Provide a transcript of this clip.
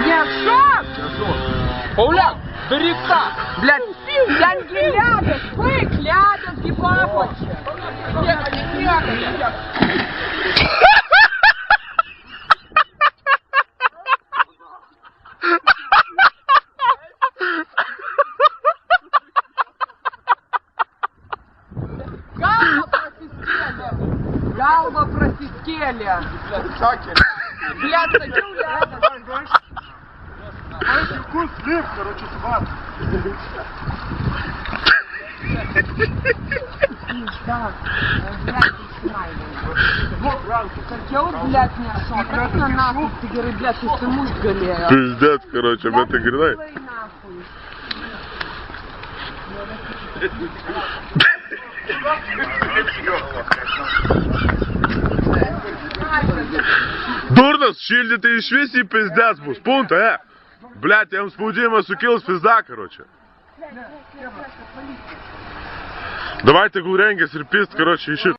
Нет, шаг! Пауляк, бери так! Блядь, янки лядят, бык лядят, гипапочи. Галба просискели. Блядь, садил рядом. Знаете, вкус слив, короче, сват. Так, блядь, снимай его. Хотел, блядь, не шел. Как на нахуй, ты говоришь, блядь, ты саму сгалею. Пиздец, короче, блядь, ты гринай. Нахуй. Дурно, шильдите и швеси пиздец, бус, пункта, Блядь, я вам спудимо сукил с пизда, короче. Давайте гуренги, серпист, короче, ищи.